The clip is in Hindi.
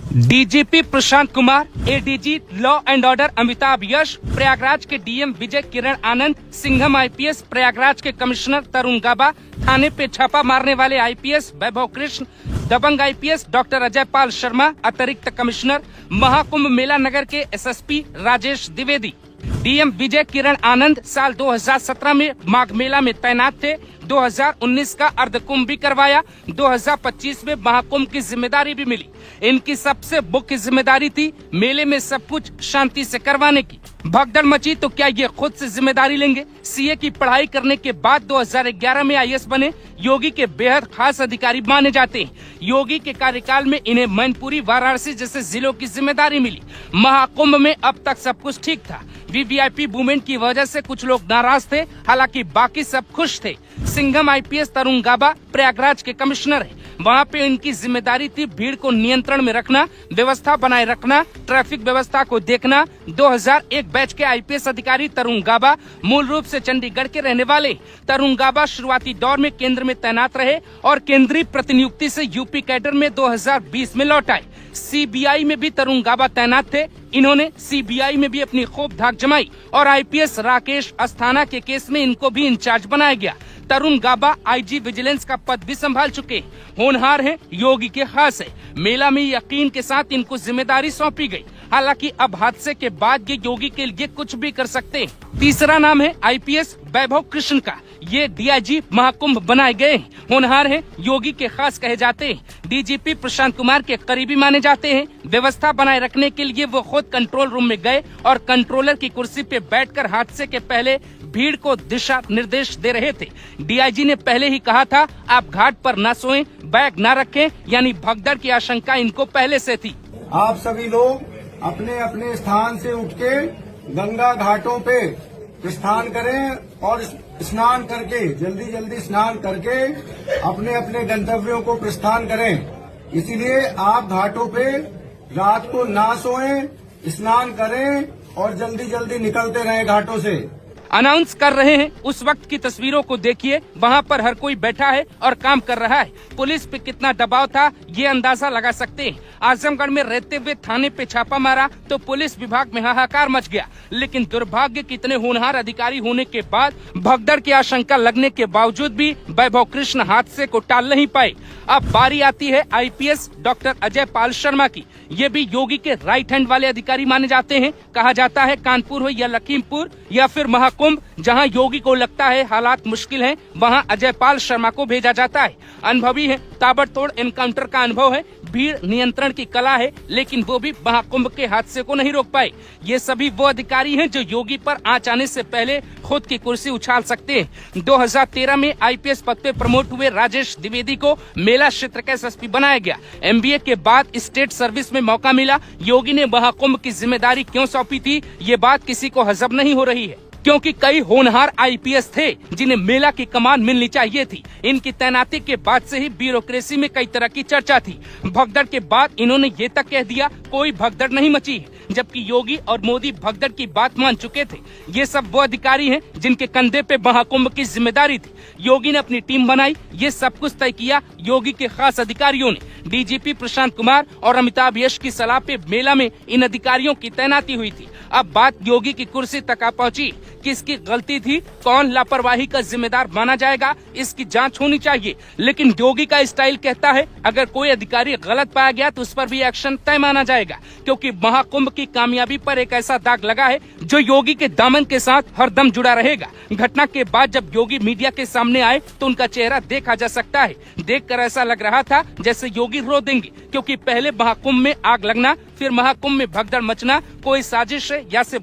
DGP Prashant Kumar, ADG law and order Amitabh Yash, Prayagraj के डीएम विजय किरण आनंद, सिंघम आईपीएस, प्रयागराज के कमिश्नर तरुण गाबा, थाने पे छापा मारने वाले आईपीएस वैभव कृष्ण, दबंग आईपीएस डॉक्टर अजय पाल शर्मा, अतिरिक्त कमिश्नर, महाकुंभ मेला नगर के एसएसपी राजेश द्विवेदी। डीएम विजय किरण आनंद साल 2017 में माघ मेला में तैनात थे। 2019 का अर्धकुंभ भी करवाया। 2025 में महाकुंभ की जिम्मेदारी भी मिली। इनकी सबसे मुख्य जिम्मेदारी थी मेले में सब कुछ शांति से करवाने की। भगदड़ मची तो क्या ये खुद से जिम्मेदारी लेंगे? सीए की पढ़ाई करने के बाद 2011 में आईएएस बने। योगी के बेहद खास अधिकारी माने जाते हैं। योगी के कार्यकाल में इन्हें मैनपुरी, वाराणसी जैसे जिलों की जिम्मेदारी मिली। महाकुंभ में अब तक सब कुछ ठीक था। वीवीआईपी मूवमेंट की वजह से कुछ लोग नाराज थे, हालांकि बाकी सब खुश थे। सिंघम आईपीएस तरुण गाबा प्रयागराज के कमिश्नर हैं। वहाँ पे इनकी जिम्मेदारी थी भीड़ को नियंत्रण में रखना, व्यवस्था बनाए रखना, ट्रैफिक व्यवस्था को देखना। 2001 बैच के आईपीएस अधिकारी तरुण गाबा मूल रूप से चंडीगढ़ के रहने वाले। तरुण गाबा शुरुआती दौर में केंद्र में तैनात रहे और केंद्रीय प्रतिनियुक्ति से यूपी कैडर में 2020 में लौट आए। सीबीआई में भी तरुण गाबा तैनात थे। इन्होंने सीबीआई में भी अपनी खूब धाक जमाई और आईपीएस राकेश अस्थाना के केस में इनको भी इंचार्ज बनाया गया। तरुण गाबा आईजी विजिलेंस का पद भी संभाल चुके। होनहार हैं, योगी के खास है। मेला में यकीन के साथ इनको जिम्मेदारी सौंपी गई। हालांकि अब हादसे के बाद ये योगी के लिए कुछ भी कर सकते हैं। तीसरा नाम है आईपीएस वैभव कृष्ण का। ये डीआईजी महाकुंभ बनाए गए। होनहार हैं, योगी के खास कहे जाते हैं। डीजीपी प्रशांत कुमार के करीबी माने जाते हैं। व्यवस्था बनाए रखने के लिए वो खुद कंट्रोल रूम में गए और कंट्रोलर की कुर्सी पे बैठकर हादसे के पहले भीड़ को दिशा निर्देश दे रहे थे। डीआईजी ने पहले ही कहा था, आप घाट पर न सोएं, बैग न रखें, यानी भगदड़ की आशंका इनको पहले से थी। आप सभी लोग अपने अपने स्थान से उठ के गंगा घाटों पे प्रस्थान करें और स्नान करके जल्दी स्नान करके अपने अपने गंतव्यों को प्रस्थान करें। इसीलिए आप घाटों पे रात को ना सोएं, स्नान करें और जल्दी निकलते रहें घाटों से। अनाउंस कर रहे हैं। उस वक्त की तस्वीरों को देखिए। वहाँ पर हर कोई बैठा है और काम कर रहा है। पुलिस पे कितना दबाव था ये अंदाजा लगा सकते हैं। आजमगढ़ में रहते हुए थाने पे छापा मारा तो पुलिस विभाग में हाहाकार मच गया। लेकिन दुर्भाग्य कितने होनहार अधिकारी होने के बाद भगदड़ की आशंका लगने के बावजूद भी वैभव कृष्ण हादसे को टाल नहीं पाए। अब बारी आती है आईपीएस डॉक्टर अजय पाल शर्मा की। ये भी योगी के राइट हैंड वाले अधिकारी माने जाते हैं। कहा जाता है कानपुर हो या लखीमपुर या फिर महाकुंभ, जहां योगी को लगता है हालात मुश्किल हैं, वहां अजय पाल शर्मा को भेजा जाता है। अनुभवी है, ताबड़तोड़ एनकाउंटर का अनुभव है, भीड़ नियंत्रण की कला है, लेकिन वो भी महाकुंभ के हादसे को नहीं रोक पाए। ये सभी वो अधिकारी हैं जो योगी पर आंच आने से पहले खुद की कुर्सी उछाल सकते हैं। 2013 में आईपीएस पद पे प्रमोट हुए राजेश द्विवेदी को मेला क्षेत्र का एसएसपी बनाया गया। एमबीए के बाद स्टेट सर्विस में मौका मिला। योगी ने महाकुंभ की जिम्मेदारी क्यों सौंपी थी, ये बात किसी को हजम नहीं हो रही है, क्योंकि कई होनहार आईपीएस थे जिन्हें मेला की कमान मिलनी चाहिए थी। इनकी तैनाती के बाद से ही ब्यूरोक्रेसी में कई तरह की चर्चा थी। भगदड़ के बाद इन्होंने ये तक कह दिया कोई भगदड़ नहीं मची, जबकि योगी और मोदी भगदड़ की बात मान चुके थे। ये सब वो अधिकारी हैं जिनके कंधे पे महाकुंभ की जिम्मेदारी थी। योगी ने अपनी टीम बनाई, ये सब कुछ तय किया योगी के खास अधिकारियों ने। डीजीपी प्रशांत कुमार और अमिताभ यश की सलाह पे मेला में इन अधिकारियों की तैनाती हुई थी। अब बात योगी की कुर्सी तक आ पहुंची। किसकी गलती थी, कौन लापरवाही का जिम्मेदार माना जाएगा, इसकी जांच होनी चाहिए। लेकिन योगी का स्टाइल कहता है अगर कोई अधिकारी गलत पाया गया तो उस पर भी एक्शन तय माना जाएगा, क्योंकि महाकुंभ की कामयाबी पर एक ऐसा दाग लगा है जो योगी के दामन के साथ हरदम जुड़ा रहेगा। घटना के बाद जब योगी मीडिया के सामने आए तो उनका चेहरा देखा जा सकता है। देखकर ऐसा लग रहा था जैसे योगी रो देंगे, क्योंकि पहले महाकुंभ में आग लगना, फिर महाकुंभ में भगदड़ मचना कोई साजिश है या से